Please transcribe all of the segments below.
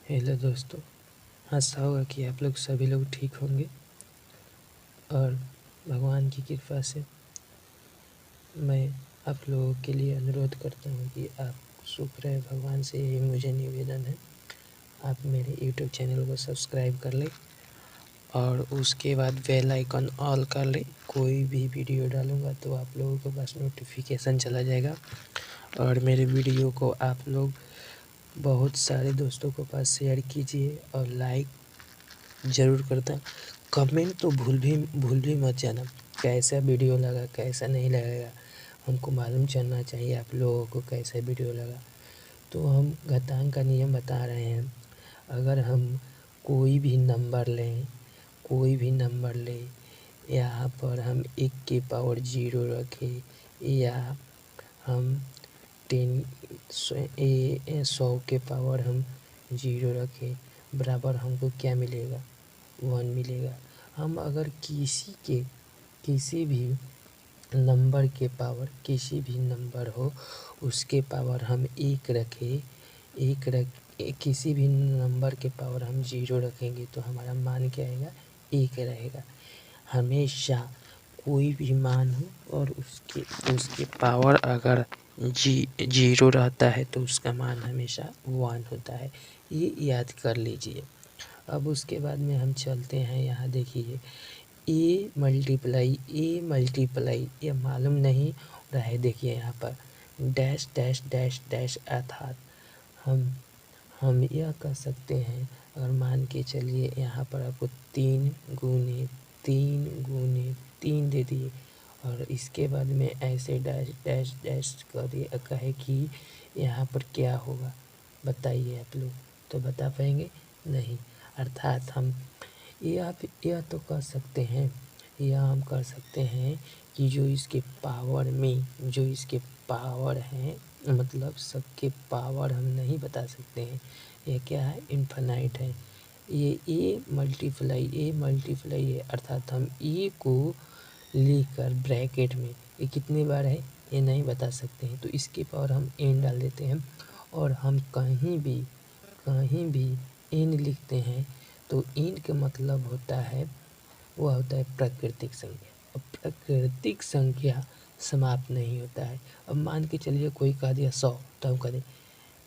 Hello दोस्तों, आशा होगा कि आप लोग सभी लोग ठीक होंगे और भगवान की कृपा से मैं आप लोगों के लिए अनुरोध करता हूँ कि आप सुख रहे। भगवान से यही मुझे निवेदन है। आप मेरे यूट्यूब चैनल को सब्सक्राइब कर लें और उसके बाद बेल आइकन ऑल कर लें। कोई भी वीडियो डालूँगा तो आप लोगों के पास नोटिफिकेशन चला जाएगा और मेरे वीडियो को आप लोग बहुत सारे दोस्तों के पास शेयर कीजिए और लाइक ज़रूर करता। कमेंट तो भूल भी मत जाना, कैसा वीडियो लगा कैसा नहीं लगेगा हमको मालूम चलना चाहिए आप लोगों को कैसा वीडियो लगा। तो हम घातांक का नियम बता रहे हैं। अगर हम कोई भी नंबर लें यहाँ पर हम 1 के पावर 0 रखें या हम 100 के पावर हम 0 रखें, बराबर हमको क्या मिलेगा? 1 मिलेगा। हम अगर किसी भी नंबर के पावर किसी भी नंबर हो उसके पावर हम 1 रखें, किसी भी नंबर के पावर हम 0 रखेंगे तो हमारा मान क्या आएगा? 1 रहेगा। हमेशा कोई भी मान हो और उसके पावर अगर 0 रहता है तो उसका मान हमेशा 1 होता है। ये याद कर लीजिए। अब उसके बाद में हम चलते हैं। यहाँ देखिए ए मल्टीप्लाई ये मालूम नहीं हो रहा है। देखिए यहाँ पर डैश डैश डैश डैश अर्थात हम यह कर सकते हैं। और मान के चलिए यहाँ पर आपको 3 गुने 3 दे दिए और इसके बाद में ऐसे डैश डैश डैश कहे कि यहाँ पर क्या होगा बताइए आप लोग। तो बता पाएंगे नहीं। अर्थात हम यह तो कर सकते हैं, यह हम कर सकते हैं कि जो इसके पावर हैं, मतलब सबके पावर हम नहीं बता सकते हैं। यह क्या है? इनफाइनाइट है। ये ए मल्टीप्लाई है अर्थात हम ए को लेकर ब्रैकेट में ये कितनी बार है ये नहीं बता सकते हैं। तो इसके पावर हम n डाल देते हैं और हम कहीं भी n लिखते हैं तो n का मतलब होता है वह होता है प्राकृतिक संख्या। अब प्राकृतिक संख्या समाप्त नहीं होता है। अब मान के चलिए कोई कह दिया 100 तो हम कह दें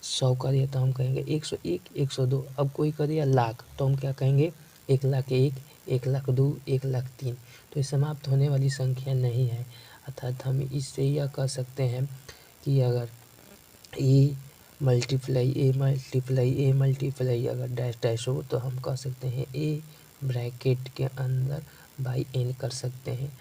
100 कह दिया तो हम कहेंगे 101 102। अब कोई कह दिया लाख तो हम क्या कहेंगे? 1,01 1,02 1,03। तो ये समाप्त होने वाली संख्या नहीं है। अर्थात हम इससे यह कह सकते हैं कि अगर ए मल्टीप्लाई अगर डैश डैश हो तो हम कह सकते हैं ए ब्रैकेट के अंदर बाई n कर सकते हैं।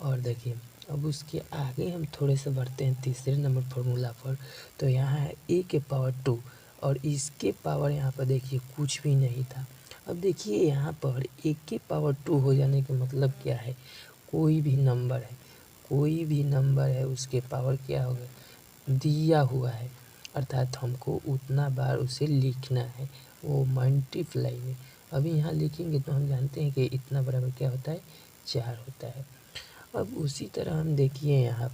और देखिए अब उसके आगे हम थोड़े से बढ़ते हैं तीसरे नंबर फॉर्मूला पर। तो यहाँ है a के पावर 2 और इसके पावर यहाँ पर देखिए कुछ भी नहीं था। अब देखिए यहाँ पर a के पावर 2 हो जाने का मतलब क्या है? कोई भी नंबर है उसके पावर क्या होगा? दिया हुआ है। अर्थात हमको उतना बार उसे लिखना है वो मल्टीप्लाई में। अभी यहाँ लिखेंगे तो हम जानते हैं कि इतना बराबर क्या होता है? 4 होता है। अब उसी तरह हम देखिए यहाँ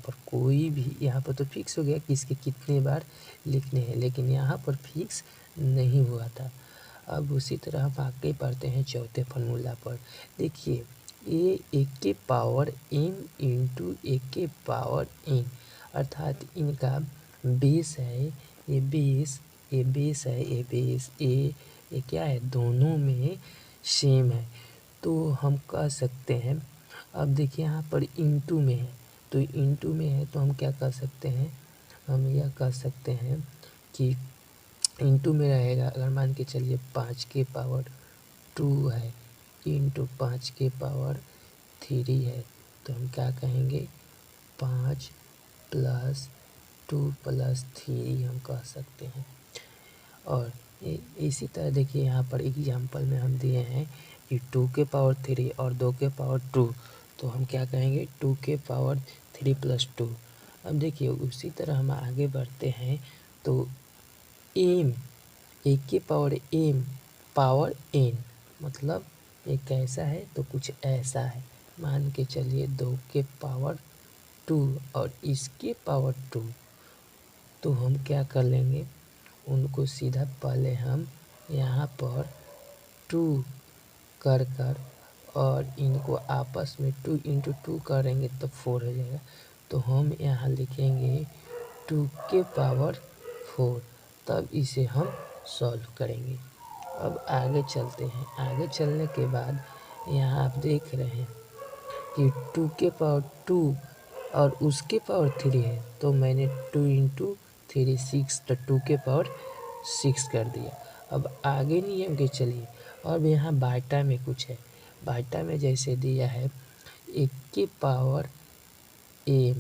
पर तो फिक्स हो गया कि इसके कितने बार लिखने हैं, लेकिन यहाँ पर फिक्स नहीं हुआ था। अब उसी तरह हम आगे बढ़ते हैं चौथे फार्मूला पर। देखिए ये 1 के पावर n इंटू 1 के पावर n अर्थात इनका बेस है ये बेस है ये क्या है? दोनों में सेम है। तो हम कह सकते हैं। अब देखिए यहाँ पर इंटू में है तो हम क्या कर सकते हैं? हम यह कर सकते हैं कि इंटू में रहेगा। अगर मान के चलिए 5 के पावर 2 है इंटू 5 के पावर 3 है तो हम क्या कहेंगे? 5 प्लस 2 प्लस 3 हम कह सकते हैं। और इसी तरह देखिए यहाँ पर एग्जाम्पल में हम दिए हैं कि 2 के पावर 3 और 2 के पावर 2 तो हम क्या कहेंगे? 2 के पावर 3 प्लस 2। अब देखिए उसी तरह हम आगे बढ़ते हैं तो एम 1 के पावर n मतलब ये कैसा है? तो कुछ ऐसा है। मान के चलिए 2 के पावर 2 और इसके पावर 2 तो हम क्या कर लेंगे? उनको सीधा पहले हम यहाँ पर 2 कर और इनको आपस में 2 इंटू 2 करेंगे तो 4 हो जाएगा। तो हम यहाँ लिखेंगे 2 के पावर 4, तब इसे हम सॉल्व करेंगे। अब आगे चलते हैं। आगे चलने के बाद यहाँ आप देख रहे हैं कि 2 के पावर 2 और उसके पावर 3 है, तो मैंने 2 इंटू 3 6, तो 2 के पावर 6 कर दिया। अब आगे नियम के चलिए। अब यहाँ बाटा में कुछ है। बाटा में जैसे दिया है 1 के पावर m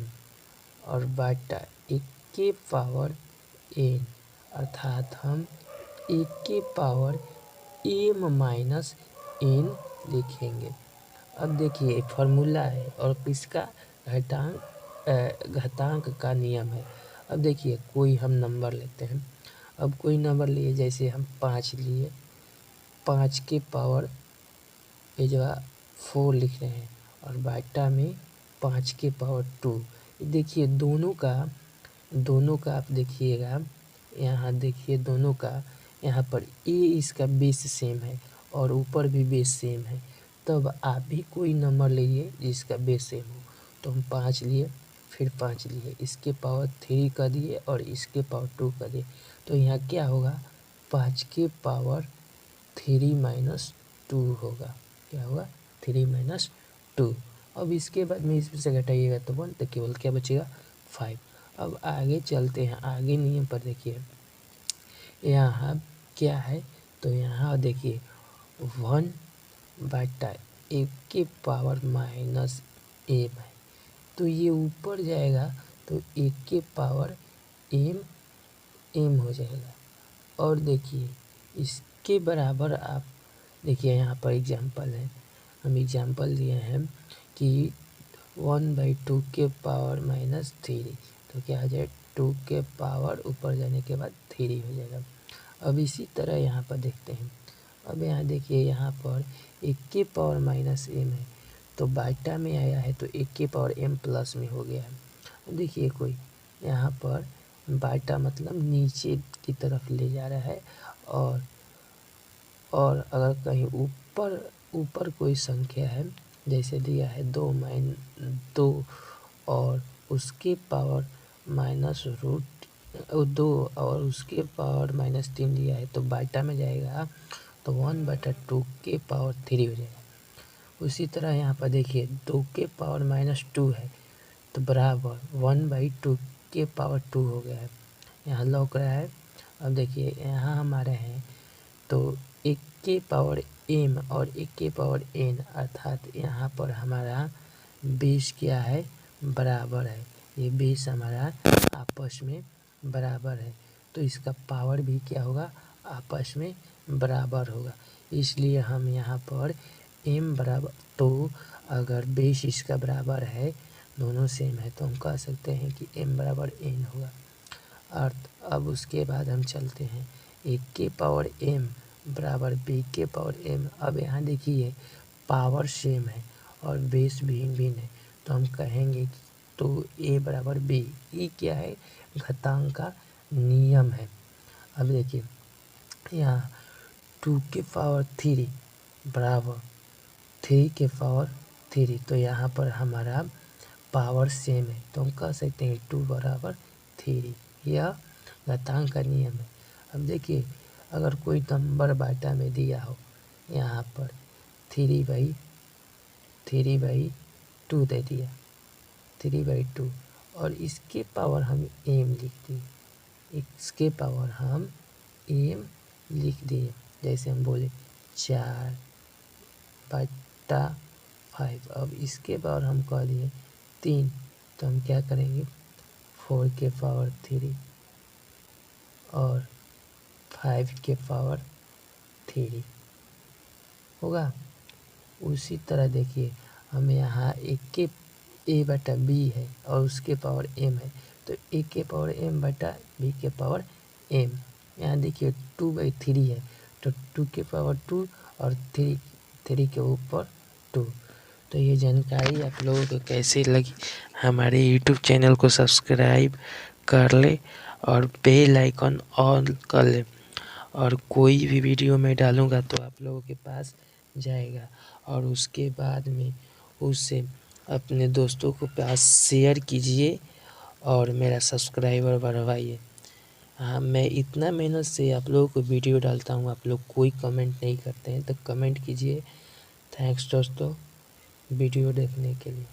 और बाटा 1 के पावर n, अर्थात हम 1 के पावर m माइनस n लिखेंगे। अब देखिए फॉर्मूला है और किसका घातांक का नियम है। अब देखिए कोई हम नंबर लेते हैं। अब कोई नंबर लिए, जैसे हम 5 लिए, 5 के पावर ये जो 4 लिख रहे हैं और बाटा में 5 के पावर 2। देखिए दोनों का आप देखिएगा, यहाँ देखिए दोनों का, यहाँ पर इसका बेस सेम है और ऊपर भी बेस सेम है। तब आप भी कोई नंबर लीजिए जिसका बेस सेम हो। तो हम 5 लिए, फिर 5 लिए, इसके पावर 3 कर दिए और इसके पावर 2 कर दिए। तो यहाँ क्या होगा, 5 के पावर 3 माइनस 2 होगा। क्या होगा, 3 माइनस 2। अब इसके बाद में इसमें से घटाइएगा तो 1, तो केवल क्या बचेगा, 5। अब आगे चलते हैं। आगे नियम पर देखिए यहाँ क्या है, तो यहाँ देखिए 1 बटा 1 के पावर माइनस m है, तो ये ऊपर जाएगा तो 1 के पावर m हो जाएगा। और देखिए इसके बराबर आप देखिए यहाँ पर एग्जाम्पल है, हम एग्जाम्पल दिए हैं कि 1/2 के पावर माइनस 3, तो क्या आ जाए, 2 के पावर ऊपर जाने के बाद 3 हो जाएगा। अब इसी तरह यहाँ पर देखते हैं। अब यहाँ देखिए यहाँ पर 1 के पावर माइनस m है, तो बाटा में आया है तो 1 के पावर m प्लस में हो गया है। देखिए कोई यहाँ पर बाटा मतलब नीचे की तरफ ले जा रहा है, और अगर कहीं ऊपर कोई संख्या है, जैसे दिया है 2 और उसके पावर माइनस रूट 2 और उसके पावर माइनस 3 दिया है, तो बाटा में जाएगा तो 1/2 के पावर 3 हो जाएगा। उसी तरह यहाँ पर देखिए 2 के पावर माइनस 2 है, तो बराबर 1/2 के पावर 2 हो गया है। यहाँ लौक रहा है। अब देखिए यहाँ हमारे हैं तो 1 के पावर m और 1 के पावर n, अर्थात यहाँ पर हमारा बेस क्या है, बराबर है। ये बेस हमारा आपस में बराबर है, तो इसका पावर भी क्या होगा, आपस में बराबर होगा। इसलिए हम यहाँ पर m बराबर, तो अगर बेस इसका बराबर है, दोनों सेम है, तो हम कह सकते हैं कि m बराबर n होगा। अर्थ अब उसके बाद हम चलते हैं 1 के पावर m बराबर b के पावर m। अब यहाँ देखिए पावर सेम है और बेस भिन्न भिन्न है, तो हम कहेंगे कि तो a बराबर b। ये क्या है, घातांक का नियम है। अब देखिए यहाँ 2 के पावर 3 बराबर 3 के पावर 3, तो यहाँ पर हमारा पावर सेम है, तो हम कह सकते हैं 2 बराबर 3। यह घातांक का नियम है। अब देखिए अगर कोई नंबर बाटा में दिया हो, यहाँ पर 3/2 दे दिया, 3/2, और इसके पावर हम m लिख दिए, इसके पावर हम m लिख दिए। जैसे हम बोले 4/5। अब इसके पावर हम कह दिए 3, तो हम क्या करेंगे, 4 के पावर 3 और 5 के पावर 3 होगा। उसी तरह देखिए हम यहाँ 1 के a/b है और उसके पावर m है, तो 1 के पावर m बटा b के पावर m। यहाँ देखिए 2/3 है, तो 2 के पावर 2 और 3 के ऊपर 2। तो ये जानकारी आप लोगों को कैसी लगी, हमारे यूट्यूब चैनल को सब्सक्राइब कर ले और बेल आइकन ऑन कर ले। और कोई भी वीडियो मैं डालूँगा तो आप लोगों के पास जाएगा और उसके बाद में उसे अपने दोस्तों को पास शेयर कीजिए और मेरा सब्सक्राइबर बढ़वाइए। हाँ, मैं इतना मेहनत से आप लोगों को वीडियो डालता हूँ, आप लोग कोई कमेंट नहीं करते हैं, तो कमेंट कीजिए। थैंक्स दोस्तों वीडियो देखने के लिए।